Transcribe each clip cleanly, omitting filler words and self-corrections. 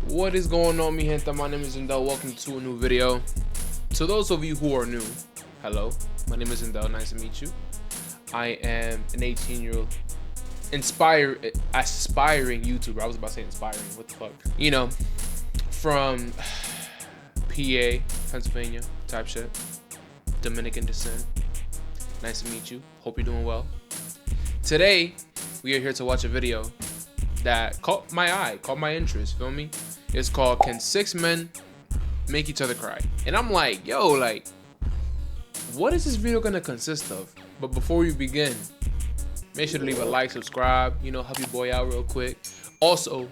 What is going on, mi gente? My name is Indel. Welcome to a new video. To those of you who are new, hello. My name is Indel. Nice to meet you. I am an 18-year-old aspiring YouTuber. I was about to say inspiring. What the fuck? You know, from PA, Pennsylvania type shit. Dominican descent. Nice to meet you. Hope you're doing well. Today, we are here to watch a video that caught my eye, caught my interest, feel me? It's called Can 6 Men Make Each Other Cry? And I'm like, yo, like, what is this video gonna consist of? But before we begin, make sure to leave a like, subscribe, you know, help your boy out real quick. Also,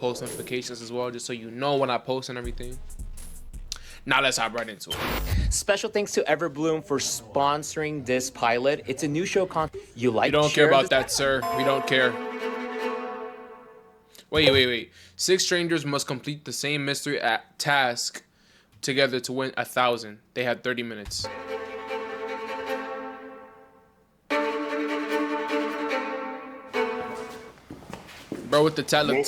post notifications as well, just so you know when I post and everything. Now let's hop right into it. Special thanks to Everbloom for sponsoring this pilot. It's a new show content you like. We don't care about that, sir. We don't care. Wait. 6 strangers must complete the same mystery task together to win 1,000. They had 30 minutes. Bro, with the talent,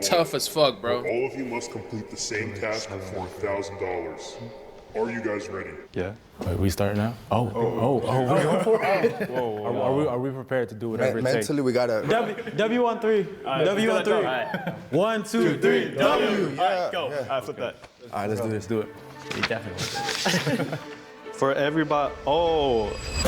tough as fuck, bro. All of you must complete the same task for $1,000. Are you guys ready? Yeah. Wait, we start now? We're going for it? Whoa. Are we prepared to do whatever it takes? Mentally, we gotta. W on 3. Right, W on 3. Right. 1, 2, 3. W. All right, go. Yeah. All right, flip that. All right, let's do it. We definitely. For everybody,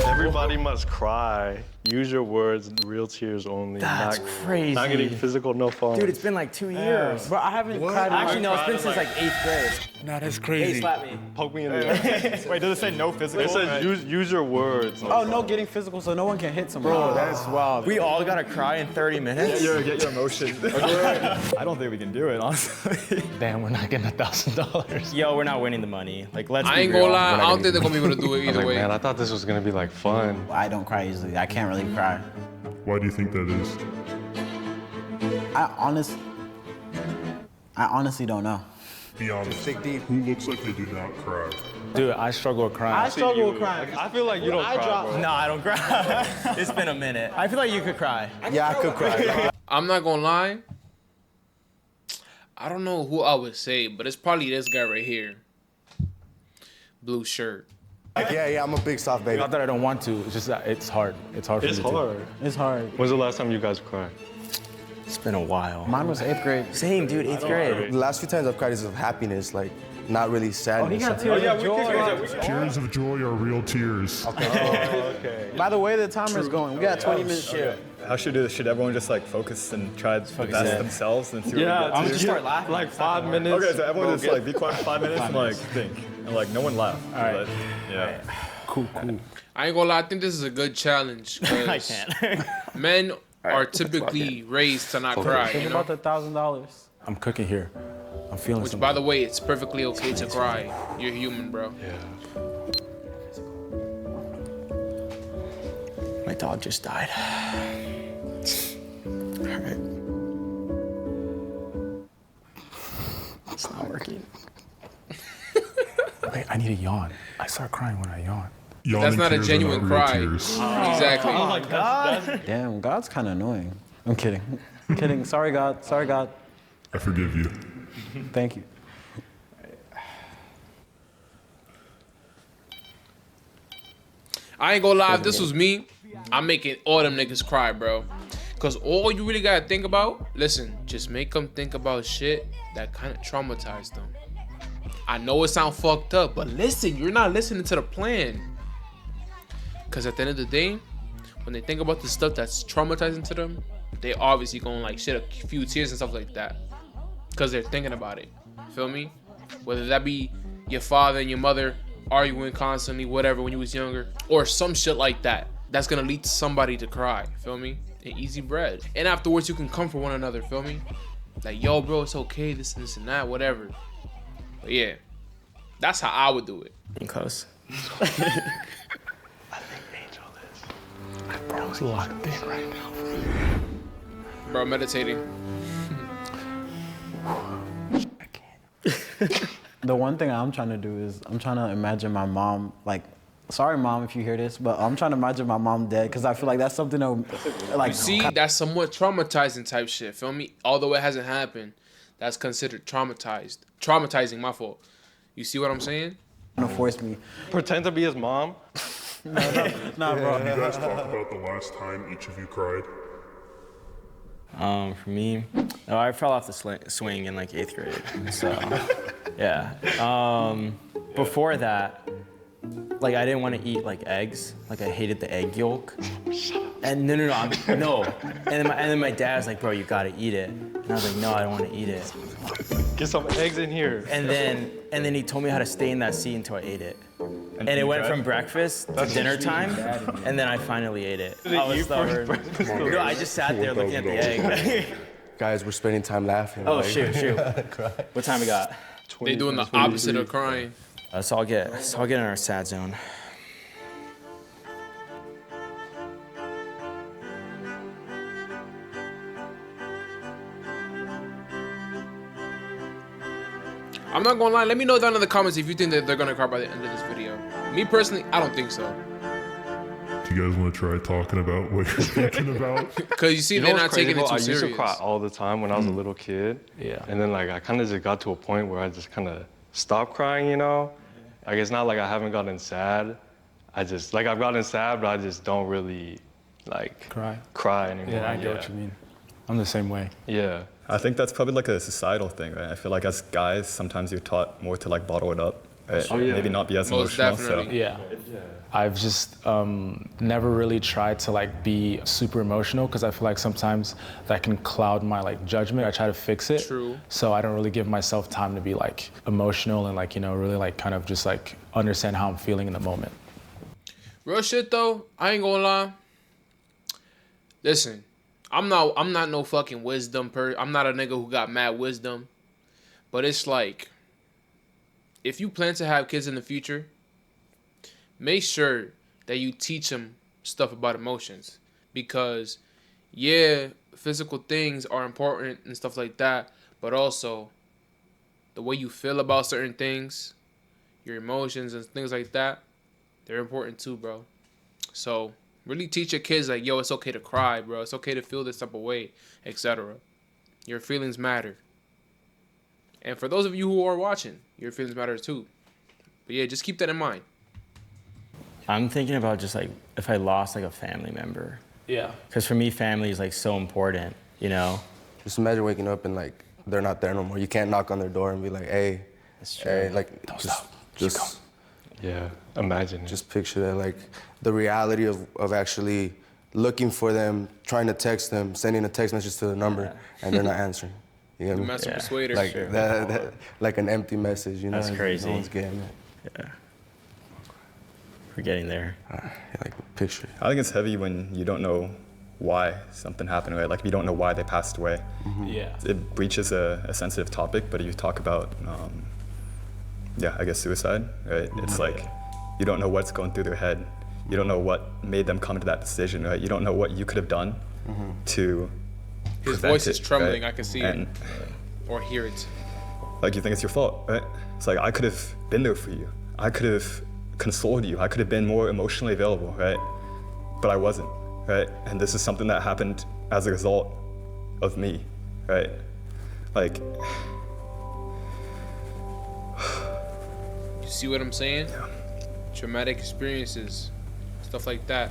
everybody must cry. Use your words, real tears only. That's crazy. Not getting physical, no fun. Dude, it's been like 2 years. Bro, I haven't cried. Actually, no, it's been since like 8th grade. Nah, that's crazy. Hey, slap me. Poke me in the eye. Wait, does it say no physical? It says use your words. Oh, no getting physical so no one can hit someone. Bro, that's wild. We all gotta cry in 30 minutes? Get your emotion. I don't think we can do it, honestly. Damn, we're not getting $1,000. Yo, we're not winning the money. Like, let's I ain't gonna lie, I don't think they're gonna be able to do it either way. Man, I thought this was gonna be like fun. I don't cry easily. I can't really cry. Why do you think that is? I honestly don't know. Be honest. Dig deep. Who looks like they do not cry? Dude, I struggle with crying. I struggle with crying. I feel like you don't cry, bro. No, I don't cry. It's been a minute. I feel like you could cry. Yeah, I could cry. I'm not gonna lie. I don't know who I would say, but it's probably this guy right here. Blue shirt. Yeah, I'm a big soft baby. Not that I don't want to. It's just that it's hard. It's hard for me It's to. hard. It's hard. When's the last time you guys cried? It's been a while. Mine was 8th grade. Same, dude, 8th grade. The last few times I've cried is of happiness, like not really sadness. Tears of joy are real tears. Okay. By the way the timer's going, we got 20 minutes. How should we do this? Should everyone just like focus and try the best themselves and see what we get I'm to? just start laughing. Like 5 minutes. Okay, so everyone just like be quiet for 5 minutes and like think. And like no one laugh. All right. Yeah. Cool. I ain't gonna lie, I think this is a good challenge. I can't. Men are typically raised to not cry, Think you know? about the $1,000. I'm cooking here. I'm feeling Which, something. by the way, it's perfectly okay to cry. You're human, bro. Yeah. My dog just died. All right. It's not working. Wait, I need a yawn. I start crying when I yawn. Yawning That's not a tears are genuine not real cry. tears. Exactly. Oh my God. Damn, God's kind of annoying. I'm kidding. I'm kidding. Sorry, God. Sorry, God. I forgive you. Thank you. I ain't gonna lie, if this was me, I'm making all them niggas cry, bro. Cause all you really gotta think about, listen, just make them think about shit that kind of traumatized them. I know it sound fucked up, but listen, you're not listening to the plan. Cause at the end of the day, when they think about the stuff that's traumatizing to them, they obviously gonna like shed a few tears and stuff like that. Cause they're thinking about it. Feel me? Whether that be your father and your mother arguing constantly, whatever, when you was younger, or some shit like that. That's gonna lead to somebody to cry. Feel me? And easy bread. And afterwards, you can comfort one another. Feel me? Like, yo, bro, it's okay. This and that, whatever. But yeah, that's how I would do it. Being close. I think Angel is. My bro's locked in right now. Bro, meditating. I can't. The one thing I'm trying to do is I'm trying to imagine my mom, like, sorry, Mom, if you hear this, but I'm trying to imagine my mom dead because I feel like that's something that, like, You see, that's somewhat traumatizing type shit. Feel me? Although it hasn't happened, that's considered traumatizing. My fault. You see what I'm saying? Trying to force me. Pretend to be his mom. Nah, bro. Can you guys talk about the last time each of you cried? For me, no, I fell off the swing in like 8th grade. So, yeah. Before that, like I didn't want to eat like eggs. Like I hated the egg yolk. And no. And then my dad's like, bro, you gotta eat it. And I was like, no, I don't want to eat it. Get some eggs in here. And then he told me how to stay in that seat until I ate it. And it went from breakfast to dinner time, and then I finally ate it. I was stubborn. No, I just sat there looking at the egg. Guys, we're spending time laughing. Oh, like, shoot. What time we got? They doing the opposite of crying. So I'll get in our sad zone. I'm not gonna lie, let me know down in the comments if you think that they're gonna cry by the end of this video. Me personally, I don't think so. Do you guys want to try talking about what you're thinking about? Because you see, they're not taking it too serious. I used to cry all the time when I was a little kid. Yeah. And then like I kind of just got to a point where I just kind of stopped crying, you know? Like it's not like I haven't gotten sad. I just, like I've gotten sad, but I just don't really like cry anymore. Yeah, I get what you mean. I'm the same way. Yeah. I think that's probably like a societal thing, right? I feel like as guys, sometimes you're taught more to like bottle it up, right? Oh, yeah. Maybe not be as Most emotional. definitely. Yeah. I've just never really tried to like be super emotional because I feel like sometimes that can cloud my like judgment. I try to fix it. True. So I don't really give myself time to be like emotional and like, you know, really like kind of just like understand how I'm feeling in the moment. Real shit though, I ain't gonna lie. Listen, I'm not no fucking wisdom I'm not a nigga who got mad wisdom. But it's like, if you plan to have kids in the future, make sure that you teach them stuff about emotions. Because, yeah, physical things are important and stuff like that. But also, the way you feel about certain things, your emotions and things like that, they're important too, bro. So, really teach your kids like, yo, it's okay to cry, bro. It's okay to feel this type of way, etc. Your feelings matter. And for those of you who are watching, your feelings matter too. But yeah, just keep that in mind. I'm thinking about just like if I lost like a family member. Yeah. Because for me, family is like so important, you know? Just imagine waking up and like they're not there no more. You can't knock on their door and be like, hey, hey, like just Yeah, imagine it. Just picture that, like the reality of actually looking for them, trying to text them, sending a text message to the number, and they're not answering. You get me? Master Persuader. Like that, like an empty message, you know? That's crazy. No one's getting it. Yeah. We're getting there. Like picture. I think it's heavy when you don't know why something happened, right? Like if you don't know why they passed away. Yeah. It breaches a sensitive topic, but if you talk about, yeah, I guess suicide, right? It's like you don't know what's going through their head. You don't know what made them come to that decision, right? You don't know what you could have done to His prevent voice is it, trembling, right? I can see And, it. Or hear it. like you think it's your fault, right? It's like I could have been there for you. I could have consoled you. I could have been more emotionally available, right? But I wasn't, right? And this is something that happened as a result of me, right? Like, You see what I'm saying? Yeah. Traumatic experiences. Stuff like that.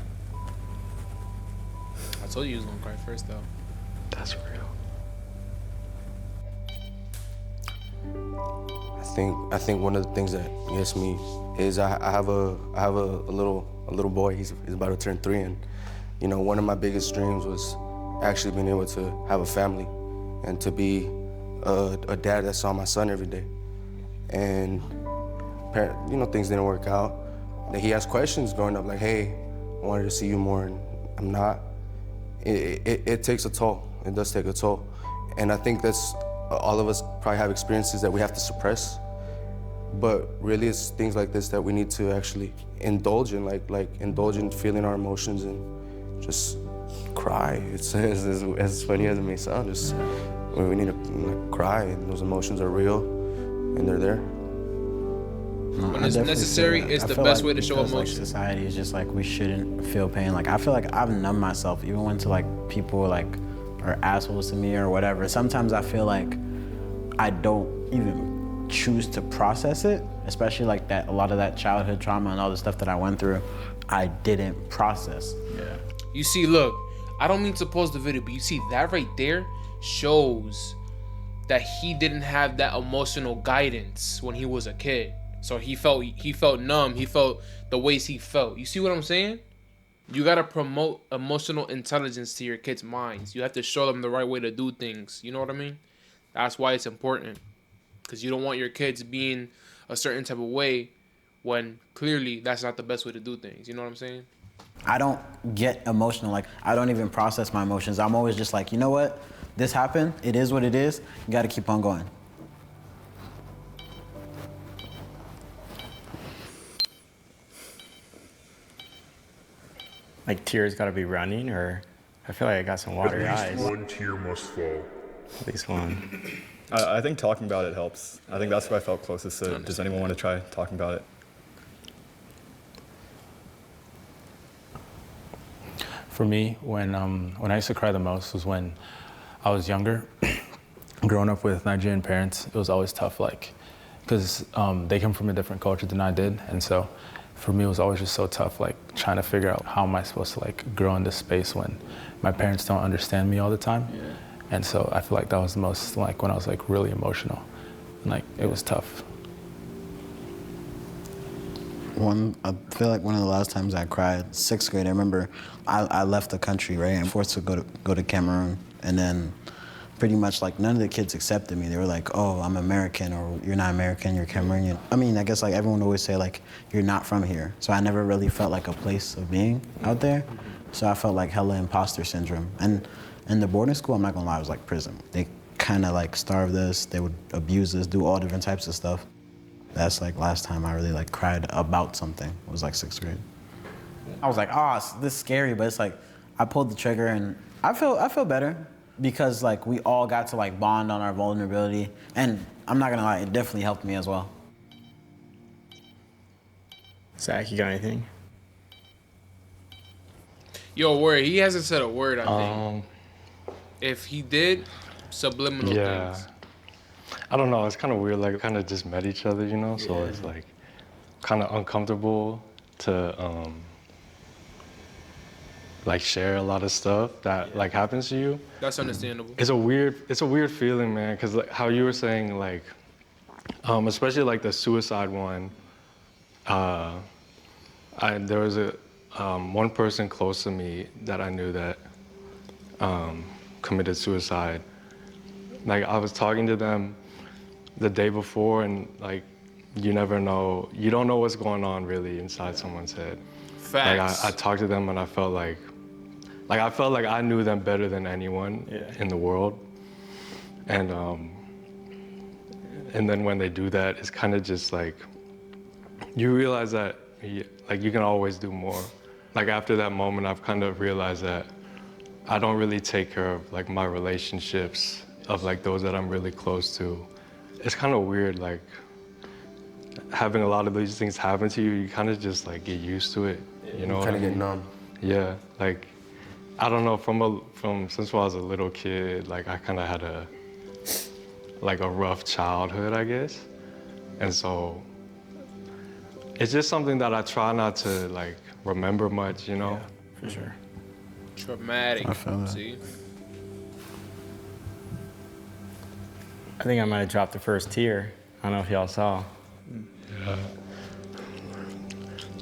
I told you he was gonna cry first though. That's real. I think one of the things that gets me is I have a little boy. He's about to turn 3, and you know, one of my biggest dreams was actually being able to have a family and to be a dad that saw my son every day. And you know, things didn't work out. He asked questions growing up, like, hey, I wanted to see you more, and I'm not. It takes a toll. It does take a toll. And I think that's, all of us probably have experiences that we have to suppress. But really, it's things like this that we need to actually indulge in, like indulge in feeling our emotions and just cry. It's as funny as it may sound, just we need to cry, and those emotions are real, and they're there. When it's necessary, it's the best way to show emotion. Like, society is just like, we shouldn't feel pain. Like, I feel like I've numbed myself, even when to like people like are assholes to me or whatever. Sometimes I feel like I don't even choose to process it, especially like that, a lot of that childhood trauma and all the stuff that I went through, I didn't process. Yeah. You see, look, I don't mean to pause the video, but you see that right there shows that he didn't have that emotional guidance when he was a kid. So he felt numb. He felt the ways he felt. You see what I'm saying? You gotta promote emotional intelligence to your kids' minds. You have to show them the right way to do things. You know what I mean? That's why it's important. Because you don't want your kids being a certain type of way when clearly that's not the best way to do things. You know what I'm saying? I don't get emotional. Like, I don't even process my emotions. I'm always just like, you know what? This happened. It is what it is. You gotta keep on going. Like, tears gotta be running, or I feel like I got some watery eyes. At least one tear must fall. At least one. I think talking about it helps. I think that's what I felt closest to. Does anyone want to try talking about it? For me, when I used to cry the most was when I was younger. Growing up with Nigerian parents, it was always tough, like, because they come from a different culture than I did, and so for me it was always just so tough, like trying to figure out how am I supposed to like grow in this space when my parents don't understand me all the time. Yeah. And so I feel like that was the most, like, when I was like really emotional, and like it was tough. I feel like one of the last times I cried, 6th grade, I remember I left the country, right? I'm forced to go to Cameroon, and then pretty much like none of the kids accepted me. They were like, oh, I'm American, or you're not American, you're Cameroonian. I mean, I guess like everyone always say like, you're not from here. So I never really felt like a place of being out there. So I felt like hella imposter syndrome. And in the boarding school, I'm not gonna lie, it was like prison. They kind of like starved us, they would abuse us, do all different types of stuff. That's like last time I really like cried about something. It was like 6th grade. I was like, oh, this is scary, but it's like, I pulled the trigger and I feel better because like we all got to like bond on our vulnerability. And I'm not gonna lie, it definitely helped me as well. Zach, you got anything? Yo, word, he hasn't said a word, I think. If he did, subliminal things. I don't know, it's kind of weird, like, we kind of just met each other, you know? So it's like kind of uncomfortable to like share a lot of stuff that like happens to you. That's understandable. It's a weird feeling, man, because like how you were saying, like, especially like the suicide one, there was one person close to me that I knew that committed suicide. Like, I was talking to them the day before, and like, you never know, you don't know what's going on really inside someone's head. Facts. Like, I talked to them and I felt like I knew them better than anyone in the world. And then when they do that, it's kind of just like, you realize that like you can always do more. Like, after that moment, I've kind of realized that I don't really take care of like my relationships of like those that I'm really close to. It's kind of weird, like having a lot of these things happen to you, you kind of just like get used to it. You know, kind of get numb. Yeah, like, I don't know, since I was a little kid, like I kind of had a rough childhood, I guess. And so it's just something that I try not to like remember much, you know? Yeah, for sure. Traumatic. I feel that. See? I think I might have dropped the first tear. I don't know if y'all saw. Yeah.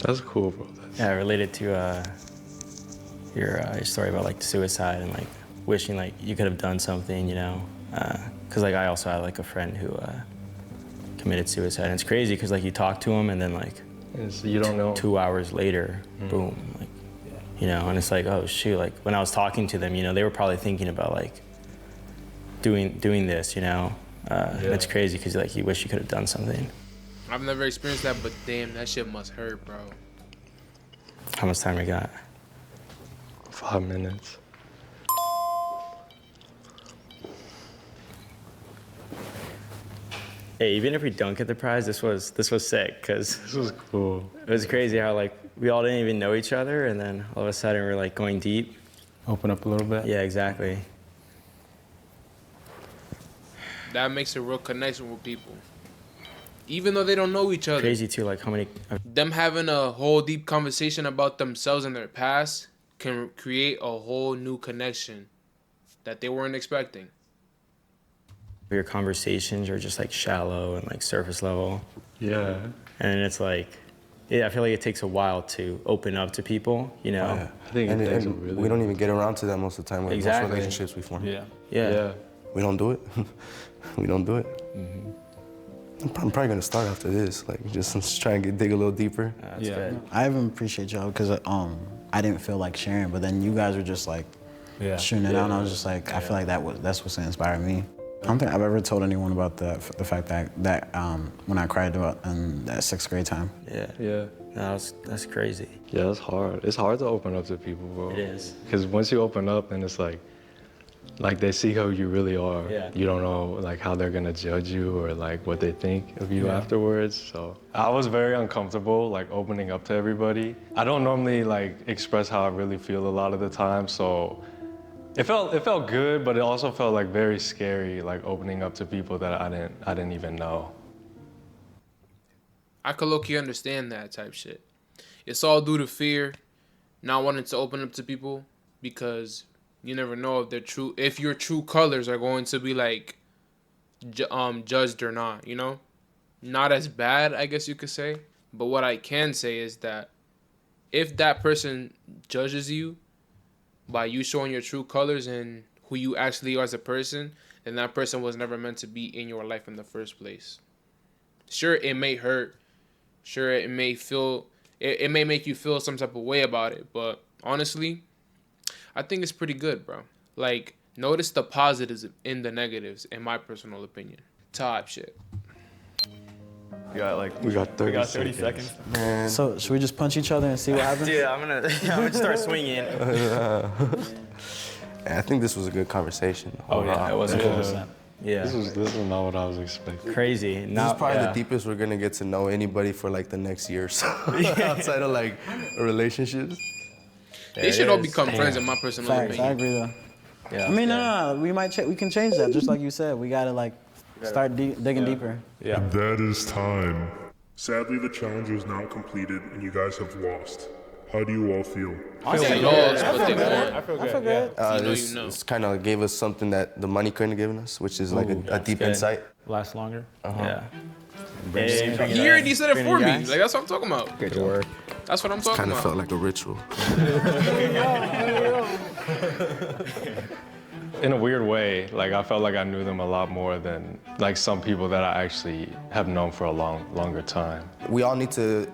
That's cool, bro. Yeah, related to your story about like suicide and like wishing like you could have done something, you know? Cause like I also had like a friend who committed suicide, and it's crazy because like you talk to him and then like you don't know. 2 hours later, boom, like, you know, and it's like, oh shoot, like when I was talking to them, you know, they were probably thinking about like doing this, you know? And it's crazy because like you wish you could have done something. I've never experienced that, but damn, that shit must hurt, bro. How much time we got? 5 minutes. Hey, even if we don't get the prize, this was sick, because this was cool. It was crazy how like we all didn't even know each other, and then all of a sudden we're like going deep. Open up a little bit. Yeah, exactly. that makes a real connection with people, even though they don't know each other. Crazy too, like how many. Them having a whole deep conversation about themselves and their past can create a whole new connection that they weren't expecting. Your conversations are just like shallow and like surface level. Yeah. And it's like, yeah, I feel like it takes a while to open up to people, you know? Yeah. I think and, it takes and a really... we don't even get around to that most of the time with Exactly. most relationships we form. Yeah. We don't do it. We don't do it. I'm probably gonna start after this, like just try and dig a little deeper. That's good. I even appreciate y'all because I didn't feel like sharing, but then you guys were just like shooting it out, and I was just like, I feel like that's what's inspired me. I don't think I've ever told anyone about the fact that when I cried about in that 6th grade time. Yeah. No, that's crazy. Yeah, it's hard. It's hard to open up to people, bro. It is. Because once you open up, and it's like they see how you really are. Yeah. You don't know like how they're gonna judge you or like what they think of you afterwards. So I was very uncomfortable like opening up to everybody. I don't normally like express how I really feel a lot of the time, so it felt good, but it also felt like very scary, like opening up to people that I didn't even know. I could low-key understand that type shit. It's all due to fear, not wanting to open up to people, because you never know if your true colors are going to be like judged or not, you know? Not as bad, I guess you could say. But what I can say is that if that person judges you by you showing your true colors and who you actually are as a person, then that person was never meant to be in your life in the first place. Sure, it may hurt. Sure, it may make you feel some type of way about it. But honestly, I think it's pretty good, bro. Like, notice the positives in the negatives, in my personal opinion. Top shit. We got 30 seconds. Man. So should we just punch each other and see what happens? Dude, I'm gonna start swinging. I think this was a good conversation. Oh yeah, it was 100%. Yeah. This is not what I was expecting. Crazy. This is probably the deepest we're gonna get to know anybody for like the next year or so. Outside of like relationships. They should all become friends, in my personal opinion. I agree though. Yeah. I mean, no, we can change that. Just like you said, we gotta like start digging deeper. Yeah. And that is time. Sadly, the challenge is now completed and you guys have lost. How do you all feel? They lost, but they won. I feel good. This kind of gave us something that the money couldn't have given us, which is like a deep insight. Last longer. Yeah. He already said it for me. Like, that's what I'm talking about. Good work. That's what I'm talking Kind of about. felt like a ritual. In a weird way, like I felt like I knew them a lot more than like some people that I actually have known for a longer time. We all need to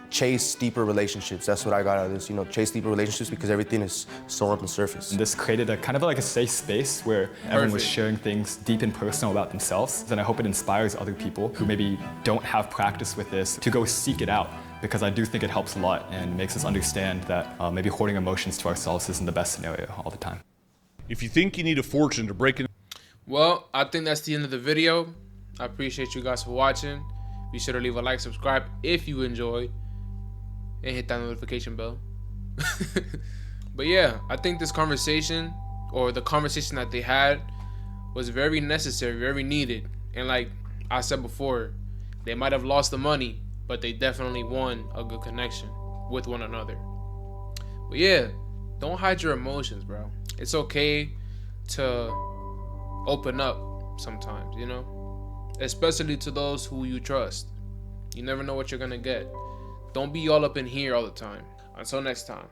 chase deeper relationships. That's what I got out of this, chase deeper relationships because everything is so on the surface. And this created a kind of like a safe space where everyone was sharing things deep and personal about themselves. And I hope it inspires other people who maybe don't have practice with this to go seek it out, because I do think it helps a lot and makes us understand that maybe hoarding emotions to ourselves isn't the best scenario all the time. If you think you need a fortune to break in... Well, I think that's the end of the video. I appreciate you guys for watching. Be sure to leave a like, subscribe if you enjoyed, and hit that notification bell. But yeah, I think this conversation, or the conversation that they had, was very necessary, very needed. And like I said before, they might have lost the money, but they definitely won a good connection with one another. But yeah, don't hide your emotions, bro. It's okay to open up sometimes, especially to those who you trust. You never know what you're gonna get. Don't be all up in here all the time. Until next time.